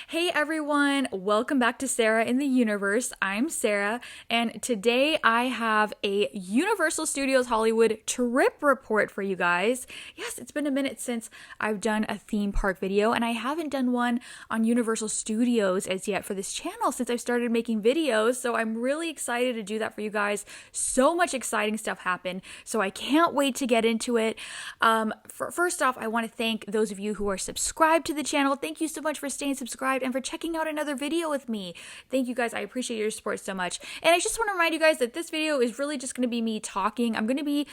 Hey everyone, welcome back to Sarah in the Universe. I'm Sarah, and today I have a Universal Studios Hollywood trip report for you guys. Yes, it's been a minute since I've done a theme park video, and I haven't done one on Universal Studios as yet for this channel since I've started making videos, so I'm really excited to do that for you guys. So much exciting stuff happened, so I can't wait to get into it. First off, I want to thank those of you who are subscribed to the channel. Thank you so much for staying subscribed and for checking out another video with me. Thank you guys. I appreciate your support so much. And I just want to remind you guys that this video is really just going to be me talking. I'm going to be,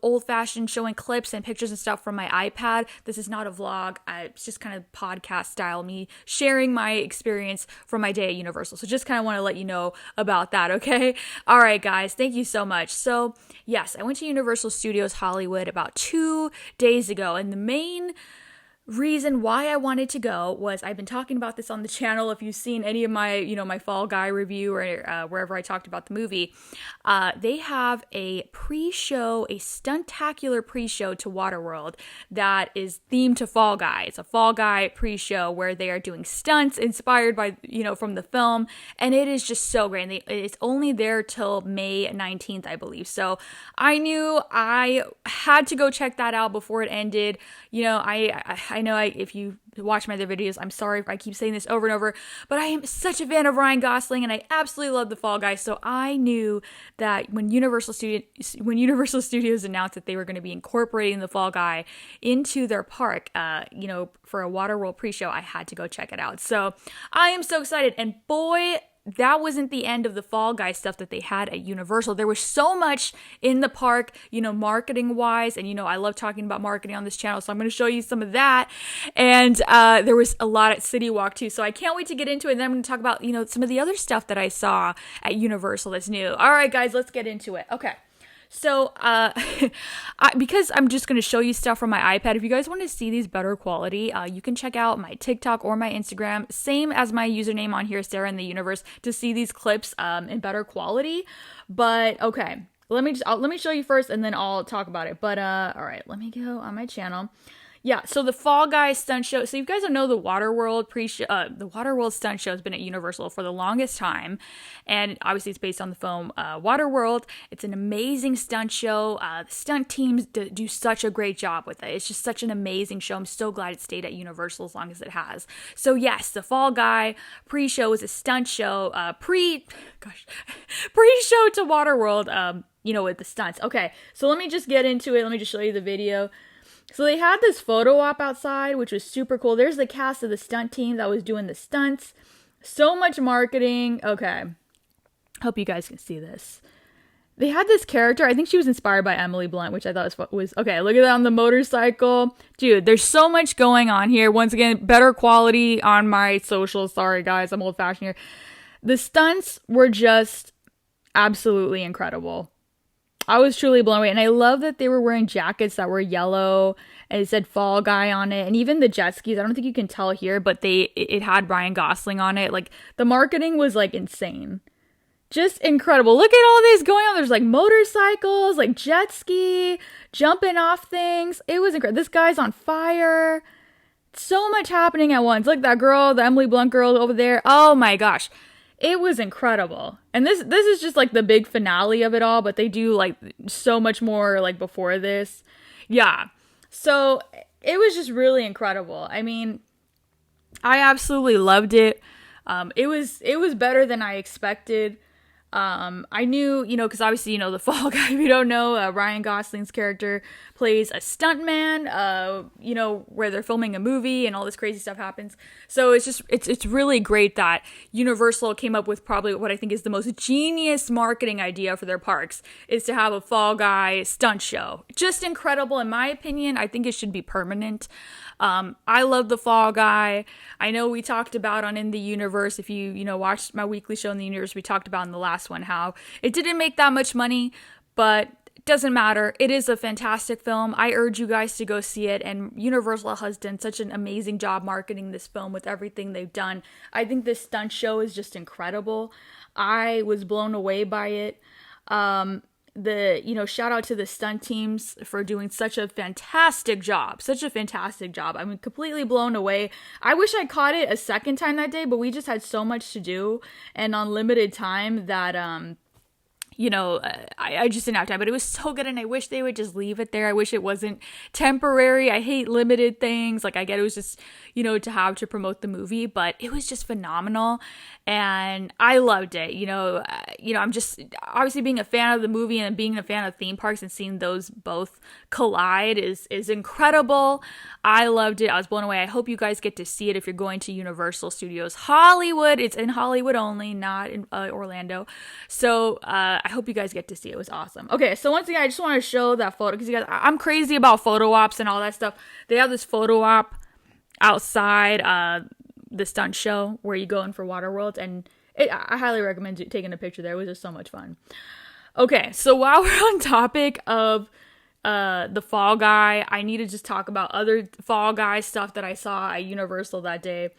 old-fashioned, showing clips and pictures and stuff from my iPad. This is not a vlog. It's just kind of podcast style, me sharing my experience from my day at Universal. So just kind of want to let you know about that, okay? All right, guys. Thank you so much. So, yes, I went to Universal Studios Hollywood about 2 days ago, and the main reason why I wanted to go was I've been talking about this on the channel. If you've seen any of my, my Fall Guy review or wherever I talked about the movie, they have a pre-show, a stuntacular pre-show to Waterworld that is themed to Fall Guy. It's a Fall Guy pre-show where they are doing stunts inspired by, from the film, and it is just so great. And it's only there till May 19th, I believe. So I knew I had to go check that out before it ended. I know if you watch my other videos, I'm sorry if I keep saying this over and over, but I am such a fan of Ryan Gosling and I absolutely love the Fall Guy. So I knew that when Universal Studios announced that they were going to be incorporating the Fall Guy into their park, for a Waterworld pre-show, I had to go check it out. So I am so excited. And boy, that wasn't the end of the Fall Guy stuff that they had at Universal. There was so much in the park, marketing wise. And, I love talking about marketing on this channel. So I'm going to show you some of that. And there was a lot at City Walk too. So I can't wait to get into it. And then I'm going to talk about, some of the other stuff that I saw at Universal that's new. All right, guys, let's get into it. Okay. So, because I'm just going to show you stuff from my iPad, if you guys want to see these better quality, you can check out my TikTok or my Instagram, same as my username on here, Sarah in the Universe, to see these clips in better quality. But, okay, let me show you first, and then I'll talk about it. But, all right, let me go on my channel. Yeah, so the Fall Guy stunt show. So you guys don't know the Waterworld the Waterworld stunt show has been at Universal for the longest time, and obviously it's based on the film Waterworld. It's an amazing stunt show. The stunt teams do such a great job with it. It's just such an amazing show. I'm so glad it stayed at Universal as long as it has. So yes, the Fall Guy pre-show is a stunt show. Pre-show to Waterworld. With the stunts. Okay, so let me just get into it. Let me just show you the video. So they had this photo op outside, which was super cool. There's the cast of the stunt team that was doing the stunts. So much marketing. Okay. Hope you guys can see this. They had this character. I think she was inspired by Emily Blunt, which I thought was okay. Look at that on the motorcycle. Dude, there's so much going on here. Once again, better quality on my socials. Sorry, guys. I'm old-fashioned here. The stunts were just absolutely incredible. I was truly blown away, and I love that they were wearing jackets that were yellow, and it said Fall Guy on it, and even the jet skis, I don't think you can tell here, but it had Ryan Gosling on it. Like, the marketing was, insane. Just incredible. Look at all this going on. There's, motorcycles, jet ski, jumping off things. It was incredible. This guy's on fire. So much happening at once. Look, that girl, the Emily Blunt girl over there. Oh, my gosh. It was incredible. And this is just the big finale of it all, but they do so much more before this. Yeah. So it was just really incredible. I mean, I absolutely loved it. It was better than I expected. I knew, because obviously, the Fall Guy, if you don't know, Ryan Gosling's character plays a stuntman, where they're filming a movie and all this crazy stuff happens. So it's really great that Universal came up with probably what I think is the most genius marketing idea for their parks, is to have a Fall Guy stunt show. Just incredible. In my opinion, I think it should be permanent. I love the Fall Guy. I know we talked about on In the Universe, if you watched my weekly show In the Universe, we talked about in the last one how it didn't make that much money, but it doesn't matter. It is a fantastic film. I urge you guys to go see it, and Universal has done such an amazing job marketing this film with everything they've done. I think this stunt show is just incredible. I was blown away by it. shout out to the stunt teams for doing such a fantastic job. I mean, completely blown away. I wish I caught it a second time that day, but we just had so much to do and on limited time that, I just didn't have time, but it was so good, and I wish they would just leave it there. I wish it wasn't temporary. I hate limited things. Like, I get it was just, to have to promote the movie, but it was just phenomenal, and I loved it. I'm just obviously being a fan of the movie and being a fan of theme parks and seeing those both collide is incredible. I loved it. I was blown away. I hope you guys get to see it if you're going to Universal Studios Hollywood. It's in Hollywood only, not in Orlando. So I hope you guys get to see it. It was awesome. Okay, so once again, I just want to show that photo because you guys, I'm crazy about photo ops and all that stuff. They have this photo op outside the stunt show where you go in for Water Worlds, and I highly recommend taking a picture there. It was just so much fun. Okay, so while we're on topic of the Fall Guy, I need to just talk about other Fall Guy stuff that I saw at Universal that day.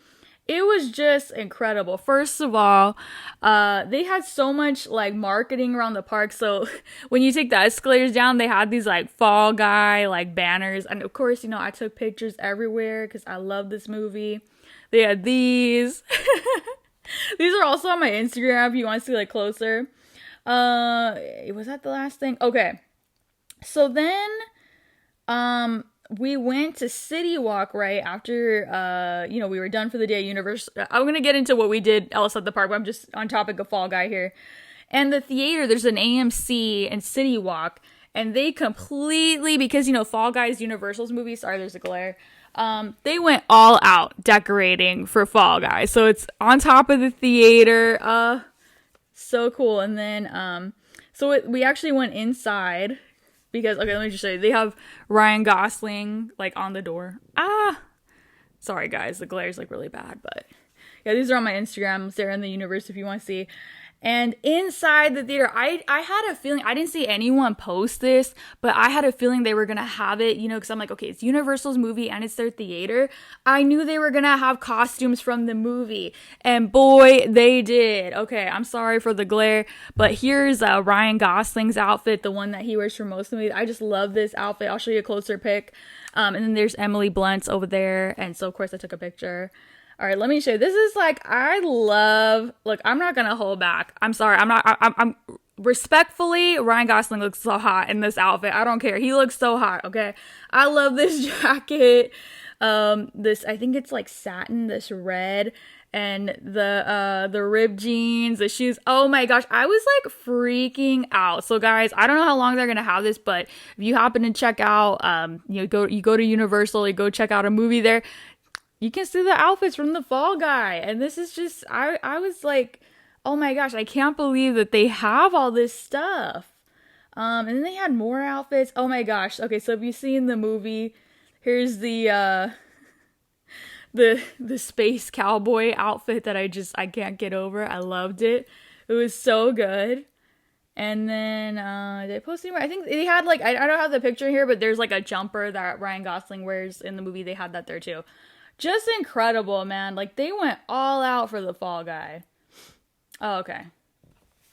It was just incredible. First of all, they had so much like marketing around the park. So when you take the escalators down, they had these like Fall Guy like banners. And of course, I took pictures everywhere because I love this movie. They had these. These are also on my Instagram if you want to see like closer. Was that the last thing? Okay. So then, we went to City Walk right after, we were done for the day at Universal. I'm going to get into what we did else at the park, but I'm just on topic of Fall Guy here. And the theater, there's an AMC and City Walk, and they completely, because, Fall Guy's Universal's movie, sorry, there's a glare. They went all out decorating for Fall Guy. So it's on top of the theater. So cool. And then, we actually went inside. Because, okay, let me just show you. They have Ryan Gosling, like, on the door. Sorry, guys. The glare is, like, really bad. But, yeah, these are on my Instagram. Sarah in the Universe if you want to see. And inside the theater, I had a feeling, I didn't see anyone post this, but I had a feeling they were going to have it, because I'm like, okay, it's Universal's movie and it's their theater. I knew they were going to have costumes from the movie. And boy, they did. Okay, I'm sorry for the glare, but here's Ryan Gosling's outfit, the one that he wears for most of the movie. I just love this outfit. I'll show you a closer pic. And then there's Emily Blunt's over there. And so, of course, I took a picture. All right, let me show you. This is like, look, I'm not going to hold back. I'm sorry. I'm respectfully, Ryan Gosling looks so hot in this outfit. I don't care. He looks so hot, okay? I love this jacket. I think it's like satin, this red, and the ribbed jeans, the shoes. Oh my gosh, I was like freaking out. So guys, I don't know how long they're going to have this, but if you happen to check out, you go to Universal, you go check out a movie there, you can see the outfits from the Fall Guy. And this is just, I was like, oh my gosh, I can't believe that they have all this stuff. And then they had more outfits. Oh my gosh. Okay, so if you've seen the movie, here's the space cowboy outfit that I can't get over. I loved it. It was so good. And then, did I post anywhere? I think they had like, I don't have the picture here, but there's like a jumper that Ryan Gosling wears in the movie. They had that there too. Just incredible, man. Like, they went all out for the Fall Guy. Oh, okay.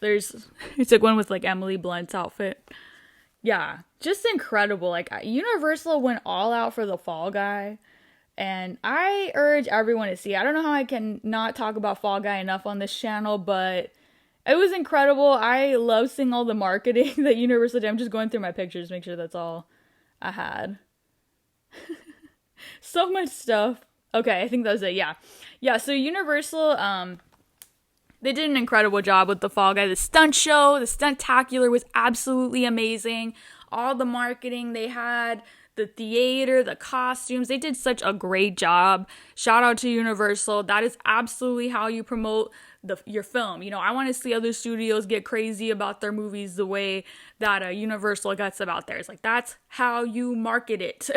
It's like one with, like, Emily Blunt's outfit. Yeah, just incredible. Like, Universal went all out for the Fall Guy. And I urge everyone to see it. I don't know how I can not talk about Fall Guy enough on this channel, but it was incredible. I love seeing all the marketing that Universal did. I'm just going through my pictures to make sure that's all I had. So much stuff. Okay, I think that was it. Yeah, so Universal, they did an incredible job with the Fall Guy. The stunt show, the Stuntacular was absolutely amazing. All the marketing they had, the theater, the costumes, they did such a great job. Shout out to Universal. That is absolutely how you promote your film. I want to see other studios get crazy about their movies the way that Universal gets about theirs. Like, that's how you market it.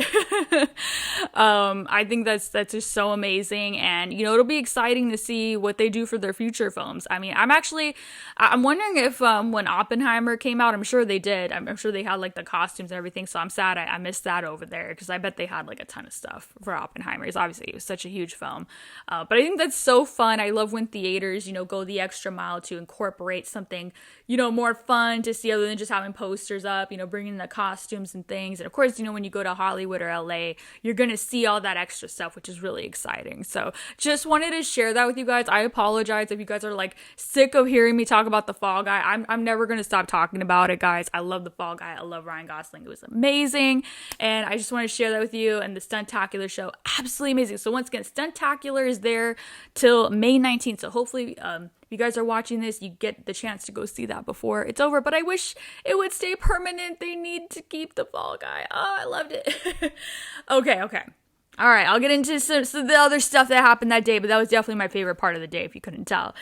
I think that's just so amazing, and it'll be exciting to see what they do for their future films. I mean, I'm wondering if when Oppenheimer came out, I'm sure they did. I'm sure they had like the costumes and everything. So I'm sad I missed that over there, because I bet they had like a ton of stuff for Oppenheimer. Obviously, it was such a huge film, but I think that's so fun. I love when theaters go the extra mile to incorporate something, more fun to see other than just having posters up, bringing the costumes and things. And of course, when you go to Hollywood or LA, you're going to see all that extra stuff, which is really exciting. So just wanted to share that with you guys. I apologize if you guys are like sick of hearing me talk about the Fall Guy. I'm never going to stop talking about it, guys. I love the Fall Guy. I love Ryan Gosling. It was amazing. And I just want to share that with you. And the Stuntacular show, absolutely amazing. So once again, Stuntacular is there till May 19th. So hopefully, if you guys are watching this, you get the chance to go see that before it's over. But I wish it would stay permanent. They need to keep the Fall Guy. Oh, I loved it. Okay. All right, I'll get into some the other stuff that happened that day, but that was definitely my favorite part of the day, if you couldn't tell.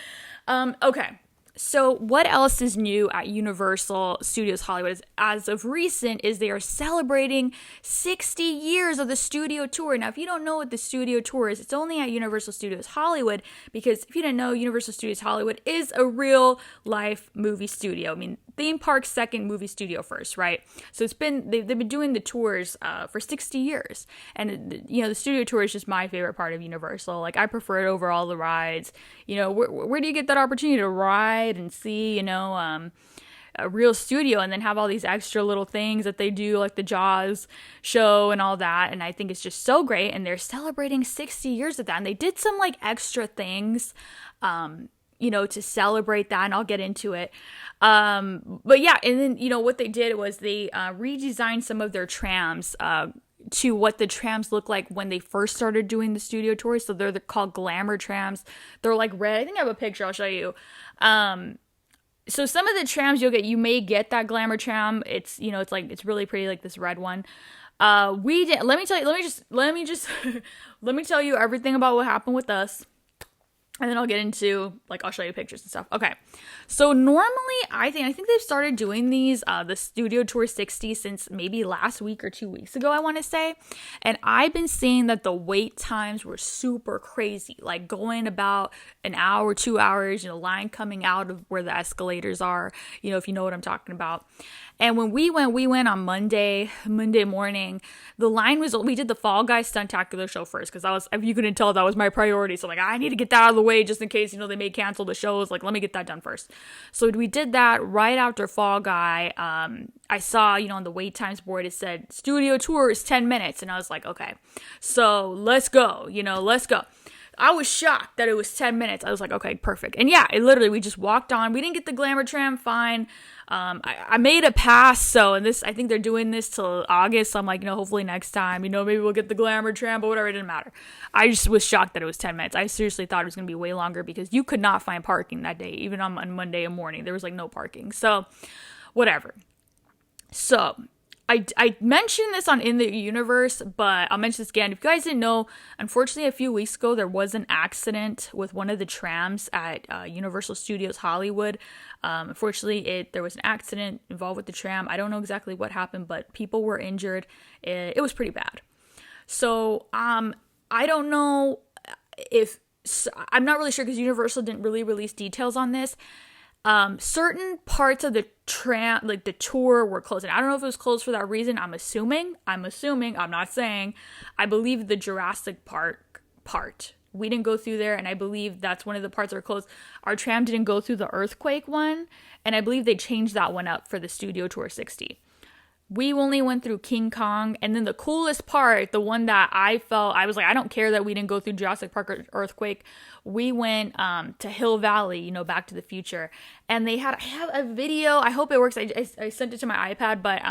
Okay. So what else is new at Universal Studios Hollywood as of recent is they are celebrating 60 years of the studio tour. Now, if you don't know what the studio tour is, it's only at Universal Studios Hollywood because if you didn't know, Universal Studios Hollywood is a real life movie studio. I mean, theme park second, movie studio first, right? So they've been doing the tours for 60 years. And, the studio tour is just my favorite part of Universal. Like, I prefer it over all the rides. Where do you get that opportunity to ride and see, a real studio and then have all these extra little things that they do, like the Jaws show and all that. And I think it's just so great. And they're celebrating 60 years of that. And they did some like extra things, to celebrate that, and I'll get into it. But yeah, and then, what they did was they redesigned some of their trams to what the trams look like when they first started doing the studio tours. So they're called glamour trams. They're like red. I think I have a picture. I'll show you. So some of the trams you may get that glamour tram. It's, it's really pretty, like this red one. We didn't, let me tell you everything about what happened with us. And then I'll get into, I'll show you pictures and stuff. Okay. So normally, I think they've started doing these, the Studio Tour 60 since maybe last week or 2 weeks ago, I want to say. And I've been seeing that the wait times were super crazy. Like going about an hour, 2 hours, line coming out of where the escalators are, if you know what I'm talking about. And when we went on Monday morning. The line we did the Fall Guy Stuntacular show first because if you couldn't tell, that was my priority. So I need to get that out of the way just in case, they may cancel the shows. Let me get that done first. So we did that right after Fall Guy. I saw, on the wait times board, it said studio tour is 10 minutes. And I was like, okay, so let's go, let's go. I was shocked that it was 10 minutes. I was like, okay, perfect. And yeah, we just walked on. We didn't get the glamour tram, fine. I made a pass, I think they're doing this till August. So I'm like, hopefully next time, maybe we'll get the glamour tram, but whatever, it didn't matter. I just was shocked that it was 10 minutes. I seriously thought it was going to be way longer because you could not find parking that day, even on Monday morning. There was no parking. So, whatever. So, I mentioned this on In the Universe, but I'll mention this again. If you guys didn't know, unfortunately, a few weeks ago, there was an accident with one of the trams at Universal Studios Hollywood. Unfortunately, there was an accident involved with the tram. I don't know exactly what happened, but people were injured. It was pretty bad. So, I don't know I'm not really sure because Universal didn't really release details on this. Certain parts of the tram, the tour, were closed. And I don't know if it was closed for that reason. I'm assuming, I'm not saying. I believe the Jurassic Park part. We didn't go through there, and I believe that's one of the parts that are closed. Our tram didn't go through the earthquake one, and I believe they changed that one up for the Studio Tour 60. We only went through King Kong, and then the coolest part, the one that I was like, I don't care that we didn't go through Jurassic Park or Earthquake. We went to Hill Valley, Back to the Future, and I have a video. I hope it works. I sent it to my iPad, but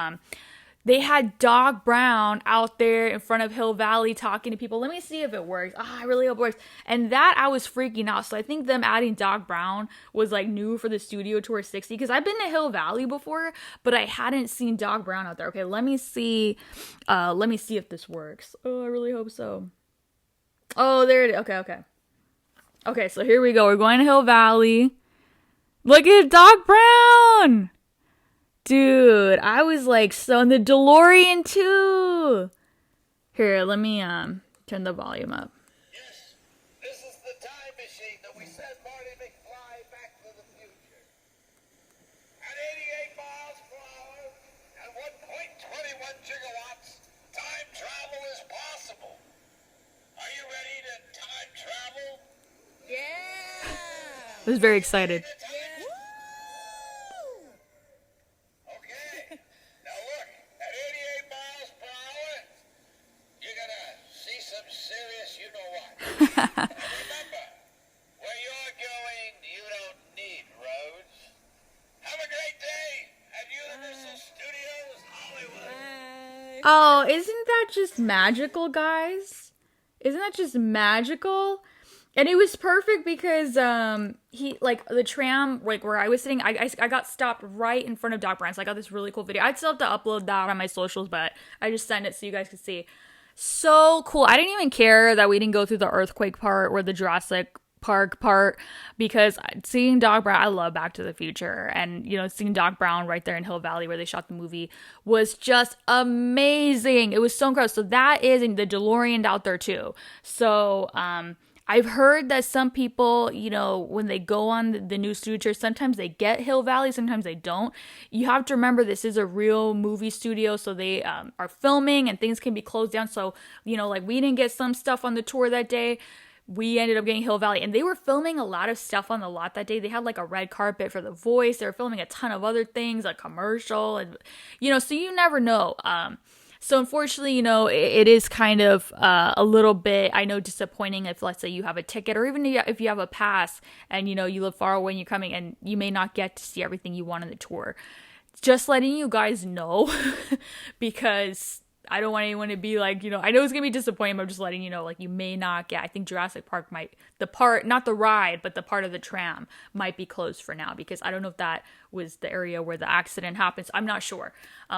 they had Doc Brown out there in front of Hill Valley talking to people. Let me see if it works. I really hope it works. And that, I was freaking out. So I think them adding Doc Brown was new for the Studio Tour 60. Because I've been to Hill Valley before, but I hadn't seen Doc Brown out there. Okay, let me see. Let me see if this works. Oh, I really hope so. Oh, there it is. Okay. Okay, so here we go. We're going to Hill Valley. Look at Doc Brown! Dude, I was so in the DeLorean too. Here, let me turn the volume up. Yes, this is the time machine that we sent Marty McFly back to the future. At 88 miles per hour and 1.21 gigawatts, time travel is possible. Are you ready to time travel? Yeah! was very excited. Okay. Now look, at 88 miles per hour, you're gonna see some serious you-know-what. Remember, where you're going, you don't need roads. Have a great day at Universal Studios Hollywood. Oh, isn't that just magical, guys? Isn't that just magical? And it was perfect because he like the tram like where I was sitting, I got stopped right in front of Doc Brown. So I got this really cool video. I'd still have to upload that on my socials, but I just sent it so you guys could see. So cool. I didn't even care that we didn't go through the earthquake part or the Jurassic Park part because seeing Doc Brown, I love Back to the Future, and you know, seeing Doc Brown right there in Hill Valley where they shot the movie was just amazing. It was so incredible. So that is in the DeLorean out there too. So I've heard that some people, you know, when they go on the new studio tour, sometimes they get Hill Valley, sometimes they don't. You have to remember this is a real movie studio, so they are filming and things can be closed down. So, you know, like we didn't get some stuff on the tour that day. We ended up getting Hill Valley, and they were filming a lot of stuff on the lot that day. They had like a red carpet for The Voice. They were filming a ton of other things, a commercial, and you know, so you never know. So unfortunately, you know, it is kind of a little bit, I know, disappointing if, let's say, you have a ticket or even if you have a pass and, you know, you live far away and you're coming and you may not get to see everything you want on the tour. Just letting you guys know because I don't want anyone to be like, you know, I know it's going to be disappointing, but I'm just letting you know, like, you may not get, I think Jurassic Park might, the part, not the ride, but the part of the tram might be closed for now because I don't know if that was the area where the accident happens. I'm not sure.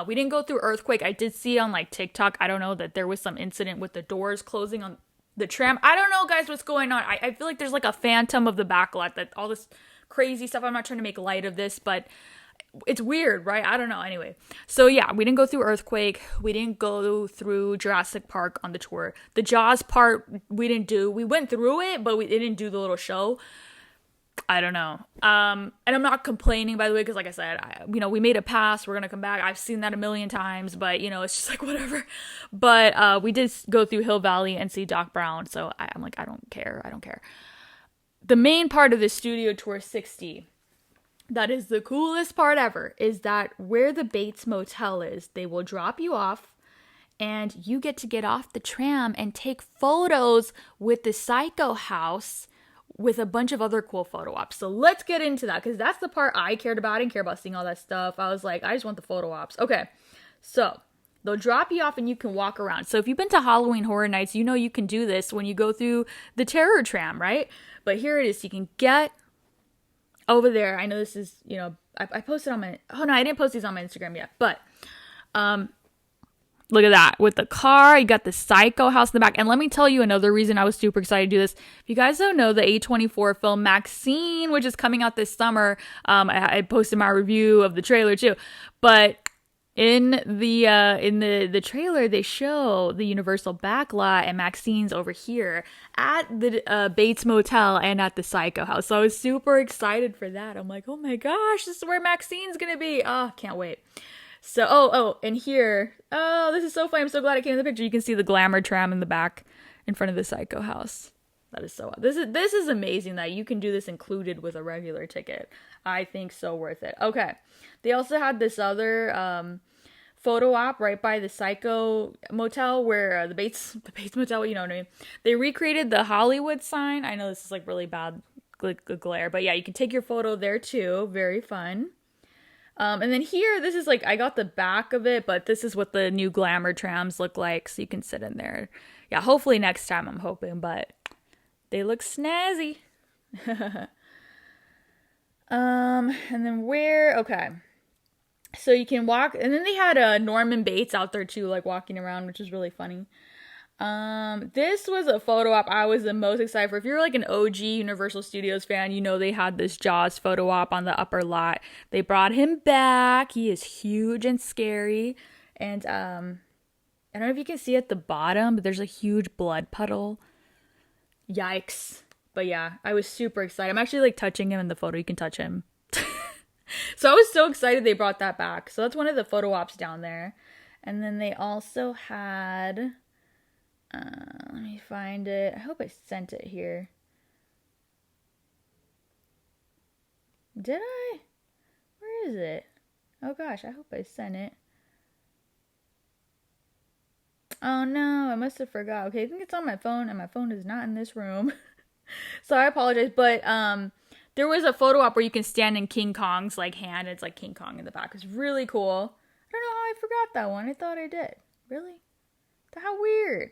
We didn't go through earthquake. I did see on like TikTok, I don't know, that there was some incident with the doors closing on the tram. I don't know, guys, what's going on. I feel like there's like a phantom of the backlot, that all this crazy stuff. I'm not trying to make light of this, but it's weird, right? I don't know. Anyway, so yeah, we didn't go through earthquake. We didn't go through Jurassic Park on the tour. The Jaws part we didn't do. We went through it, but we didn't do the little show. I don't know. And I'm not complaining, by the way, because like I said, you know, we made a pass. We're gonna come back. I've seen that a million times, but you know, it's just like whatever. But we did go through Hill Valley and see Doc Brown, so I'm like, I don't care. I don't care. The main part of the studio tour 60. That is the coolest part ever, is that where the Bates Motel is, they will drop you off and you get to get off the tram and take photos with the Psycho House with a bunch of other cool photo ops. So let's get into that because that's the part I cared about. I didn't care about seeing all that stuff. I was like, I just want the photo ops. Okay, so they'll drop you off and you can walk around. So if you've been to Halloween Horror Nights, you know you can do this when you go through the terror tram, right? But here it is. You can get over there. I know this is, you know, I posted on my, oh no, I didn't post these on my Instagram yet, but look at that. With the car, you got the Psycho House in the back. And let me tell you another reason I was super excited to do this. If you guys don't know, the A24 film Maxine, which is coming out this summer, I posted my review of the trailer too, but in the trailer, they show the Universal backlot and Maxine's over here at the Bates Motel and at the Psycho House. So I was super excited for that. I'm like, oh my gosh, this is where Maxine's gonna be. Oh, can't wait. So, and here, this is so funny. I'm so glad I came in the picture. You can see the glamour tram in the back in front of the Psycho House. That is so, this is amazing that you can do this included with a regular ticket. I think so worth it. Okay. They also had this other, photo op right by the Psycho Motel where the Bates Motel, you know what I mean? They recreated the Hollywood sign. I know this is like really bad glare, but yeah, you can take your photo there too. Very fun. And then here, this is like, I got the back of it, but this is what the new glamour trams look like. So you can sit in there. Yeah, hopefully next time, I'm hoping, but they look snazzy. And then okay. So you can walk, and then they had Norman Bates out there too, like walking around, which is really funny. This was a photo op I was the most excited for. If you're like an OG Universal Studios fan, you know they had this Jaws photo op on the upper lot. They brought him back. He is huge and scary. And I don't know if you can see at the bottom, but there's a huge blood puddle. Yikes. But yeah, I was super excited. I'm actually like touching him in the photo. You can touch him. So I was so excited they brought that back. So that's one of the photo ops down there. And then they also had, let me find it. I hope I sent it here. Did I? Where is it? Oh gosh, I hope I sent it. Oh no, I must have forgot. Okay, I think it's on my phone, and my phone is not in this room. So I apologize, but there was a photo op where you can stand in King Kong's like hand. It's like King Kong in the back. It's really cool. I don't know how I forgot that one. I thought I did. Really? How weird.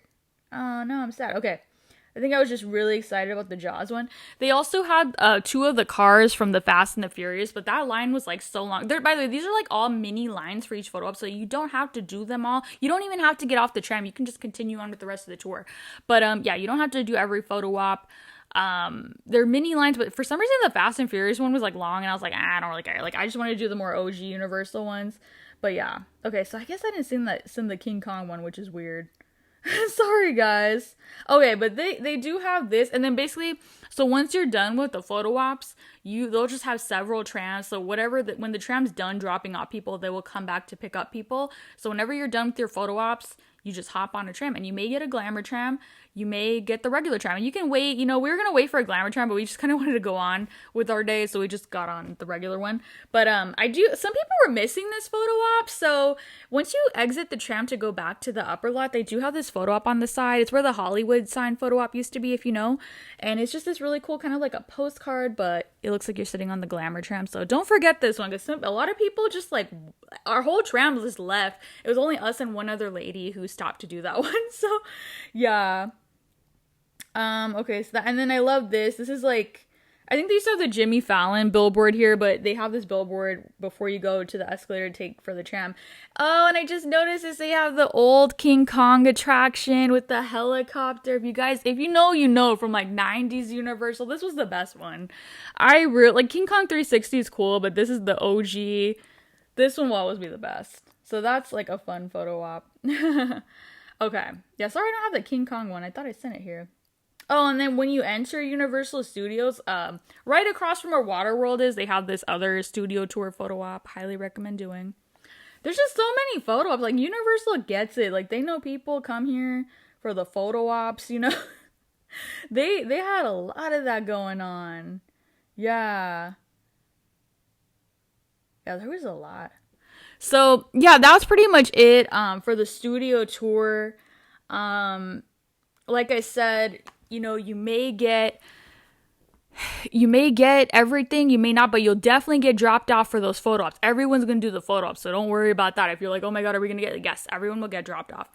Oh no, I'm sad. Okay. I think I was just really excited about the Jaws one. They also had two of the cars from the Fast and the Furious, but that line was like so long. By the way, these are like all mini lines for each photo op, so you don't have to do them all. You don't even have to get off the tram. You can just continue on with the rest of the tour. But yeah, you don't have to do every photo op. They're mini lines, but for some reason the Fast and Furious one was like long, and I was like, I don't really care. Like, I just wanted to do the more OG Universal ones. But yeah. Okay, so I guess I didn't send the King Kong one, which is weird. Sorry guys. Okay, but they do have this, and then basically, so once you're done with the photo ops, they'll just have several trams. So when the tram's done dropping off people, they will come back to pick up people. So whenever you're done with your photo ops, you just hop on a tram, and you may get a glamour tram, you may get the regular tram, and you can wait. We were gonna wait for a glamour tram, but we just kind of wanted to go on with our day, so we just got on the regular one. But some people were missing this photo op, so once you exit the tram to go back to the upper lot, they do have this photo op on the side. It's where the Hollywood sign photo op used to be, if you know, and it's just this really cool kind of like a postcard, but it looks like you're sitting on the glamour tram. So don't forget this one, because a lot of people just like, our whole tram just left. It was only us and one other lady who stopped to do that one. So yeah. Okay, so and then I love this. This is like, I think they used to have the Jimmy Fallon billboard here, but they have this billboard before you go to the escalator to take for the tram. Oh, and I just noticed this, they have the old King Kong attraction with the helicopter. If you know from like 90s Universal, this was the best one. I really like King Kong 360 is cool, but this is the OG. This one will always be the best. So that's like a fun photo op. Okay. Yeah, sorry I don't have the King Kong one. I thought I sent it here. Oh, and then when you enter Universal Studios, right across from where Waterworld is, they have this other studio tour photo op. Highly recommend doing. There's just so many photo ops. Like, Universal gets it. Like, they know people come here for the photo ops, They had a lot of that going on. Yeah. Yeah, there was a lot. So, yeah, that was pretty much it for the studio tour. Like I said, you may get everything, you may not, but you'll definitely get dropped off for those photo ops. Everyone's going to do the photo ops, so don't worry about that. If you're like, oh my God, are we going to get, yes, everyone will get dropped off.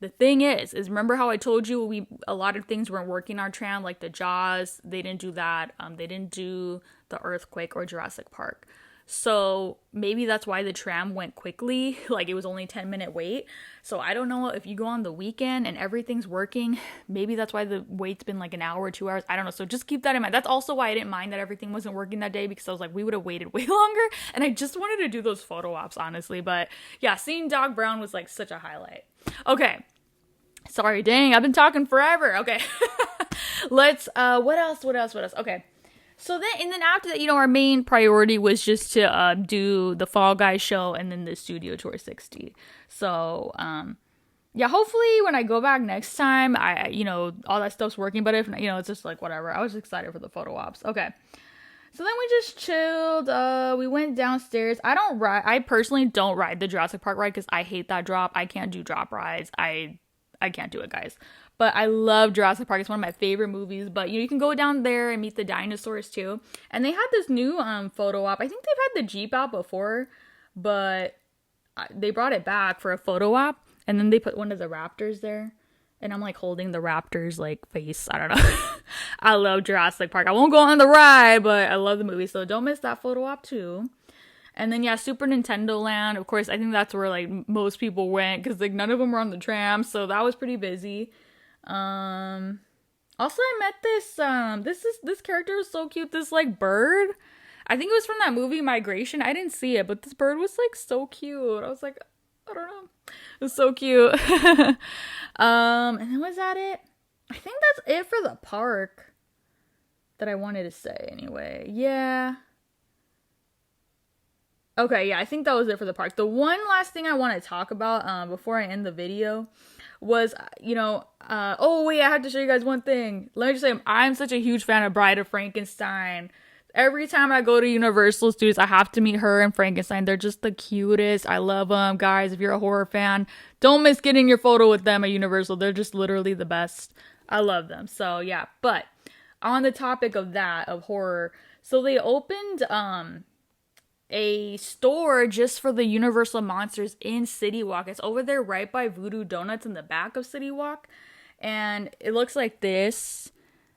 The thing is remember how I told you a lot of things weren't working on our tram, like the Jaws, they didn't do that. They didn't do the Earthquake or Jurassic Park. So maybe that's why the tram went quickly. Like, it was only 10-minute wait. So I don't know if you go on the weekend and everything's working. Maybe that's why the wait's been like an hour or 2 hours. I don't know. So just keep that in mind. That's also why I didn't mind that everything wasn't working that day, because I was like, we would have waited way longer. And I just wanted to do those photo ops, honestly. But yeah, seeing Doc Brown was like such a highlight. Okay. Sorry, dang. I've been talking forever. Okay. Let's, what else? Okay. So then after that, our main priority was just to do the Fall Guys show and then the Studio Tour 60. So, yeah, hopefully when I go back next time, all that stuff's working. But if, it's just like, whatever. I was excited for the photo ops. Okay. So then we just chilled. We went downstairs. I personally don't ride the Jurassic Park ride because I hate that drop. I can't do drop rides. I can't do it, guys. But I love Jurassic Park. It's one of my favorite movies. But you can go down there and meet the dinosaurs too. And they had this new photo op. I think they've had the Jeep out before, but they brought it back for a photo op. And then they put one of the raptors there. And I'm like holding the raptor's like face. I don't know. I love Jurassic Park. I won't go on the ride, but I love the movie. So don't miss that photo op too. And then, yeah, Super Nintendo Land. Of course, I think that's where like most people went because like none of them were on the tram. So that was pretty busy. Also I met this character was so cute, this like bird. I think it was from that movie Migration. I didn't see it, but this bird was like so cute. I was like, I don't know. It was so cute. And then was that it? I think that's it for the park that I wanted to say anyway. Yeah. Okay, yeah, I think that was it for the park. The one last thing I want to talk about before I end the video was, oh wait, I have to show you guys one thing. Let me just say, I'm such a huge fan of Bride of Frankenstein. Every time I go to Universal Studios, I have to meet her and Frankenstein. They're just the cutest. I love them. Guys, if you're a horror fan, don't miss getting your photo with them at Universal. They're just literally the best. I love them. So, yeah. But on the topic of that, of horror, so they opened a store just for the Universal Monsters in City Walk. It's over there right by Voodoo Donuts in the back of City Walk. And it looks like this.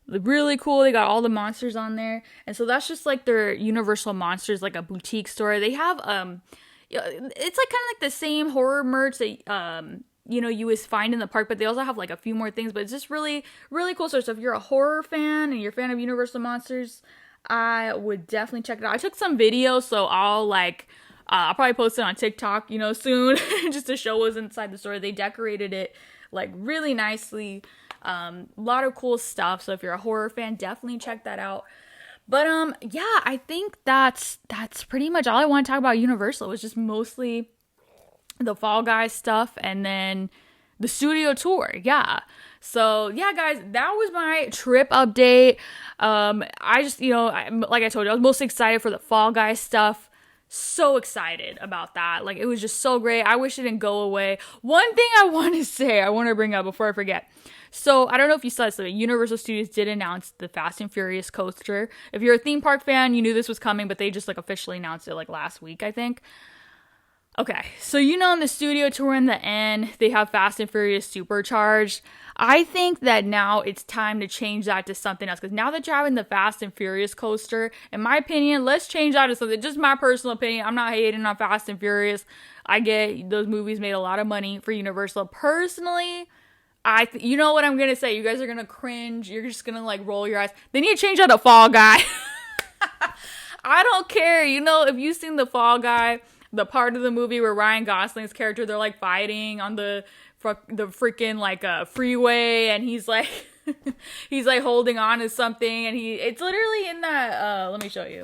Really cool. They got all the monsters on there. And so that's just like their Universal Monsters, like a boutique store. They have it's like kind of like the same horror merch that you would find in the park, but they also have like a few more things. But it's just really, really cool store. So if you're a horror fan and you're a fan of Universal Monsters, I would definitely check it out. I took some videos, so I'll probably post it on TikTok, soon, just to show what's inside the store. They decorated it like really nicely. A lot of cool stuff. So if you're a horror fan, definitely check that out. But yeah, I think that's pretty much all I want to talk about Universal. It was just mostly the Fall Guys stuff and then the studio tour. Yeah. So yeah, guys, that was my trip update. I just, like I told you, I was most excited for the Fall Guys stuff. So excited about that. Like, it was just so great. I wish it didn't go away. One thing I want to bring up before I forget. So, I don't know if you saw this, but Universal Studios did announce the Fast and Furious coaster. If you're a theme park fan, you knew this was coming, but they just officially announced it last week, I think. Okay, so in the studio tour in the end, they have Fast and Furious Supercharged. I think that now it's time to change that to something else. Because now that you're having the Fast and Furious coaster, in my opinion, let's change that to something. Just my personal opinion. I'm not hating on Fast and Furious. I get those movies made a lot of money for Universal. Personally, you know what I'm going to say. You guys are going to cringe. You're just going to roll your eyes. They need to change that to Fall Guy. I don't care. If you've seen the Fall Guy, the part of the movie where Ryan Gosling's character, they're fighting on the freaking freeway, and he's he's holding on to something, and it's literally in that let me show you.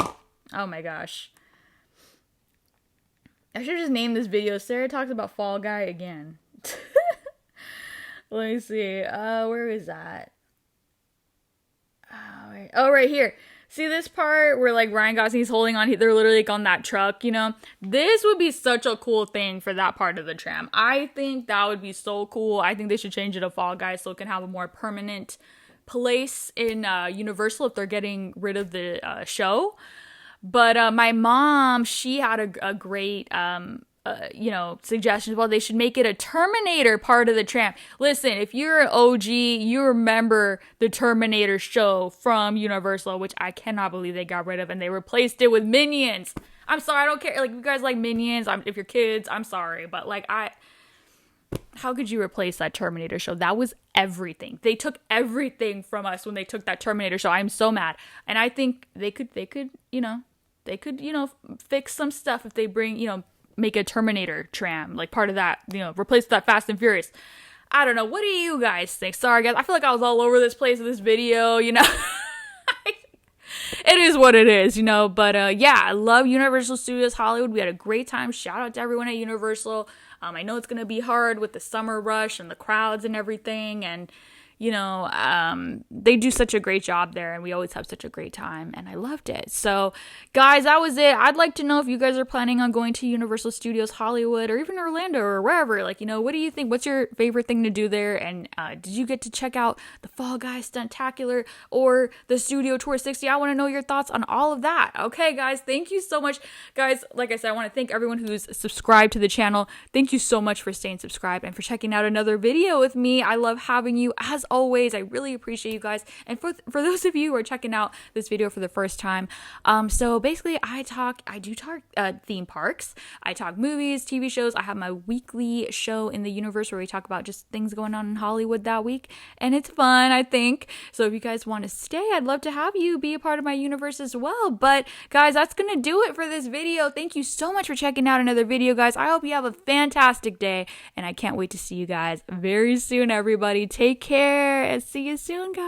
Oh my gosh, I should just name this video Sarah talks about Fall Guy again. Let me see, where is that? Oh, right here. See this part where Ryan Gosling's holding on, they're literally on that truck, This would be such a cool thing for that part of the tram. I think that would be so cool. I think they should change it to Fall Guys so it can have a more permanent place in Universal if they're getting rid of the show. But my mom, she had a great suggestions. Well, they should make it a Terminator part of the tram. Listen, if you're an OG, you remember the Terminator show from Universal, which I cannot believe they got rid of, and they replaced it with Minions. I'm sorry, I don't care. You guys like Minions. If you're kids, I'm sorry, but how could you replace that Terminator show? That was everything. They took everything from us when they took that Terminator show. I'm so mad, and I think they could fix some stuff if they bring make a Terminator tram, part of that, replace that Fast and Furious. I don't know. What do you guys think? Sorry, guys. I feel like I was all over this place in this video, It is what it is, But, yeah, I love Universal Studios Hollywood. We had a great time. Shout out to everyone at Universal. I know it's going to be hard with the summer rush and the crowds and everything. And, they do such a great job there, and we always have such a great time, and I loved it. So, guys, that was it. I'd like to know if you guys are planning on going to Universal Studios Hollywood or even Orlando or wherever. What do you think? What's your favorite thing to do there? And did you get to check out the Fall Guys Stuntacular or the Studio Tour 60? I want to know your thoughts on all of that. Okay, guys, thank you so much. Guys, like I said, I want to thank everyone who's subscribed to the channel. Thank you so much for staying subscribed and for checking out another video with me. I love having you. As always, I really appreciate you guys. And for those of you who are checking out this video for the first time, so basically I do talk theme parks. I talk movies, TV shows. I have my weekly show in the universe where we talk about just things going on in Hollywood that week, and it's fun, I think. So if you guys want to stay, I'd love to have you be a part of my universe as well. But guys, that's gonna do it for this video. Thank you so much for checking out another video, guys. I hope you have a fantastic day, and I can't wait to see you guys very soon. Everybody, take care and see you soon, guys.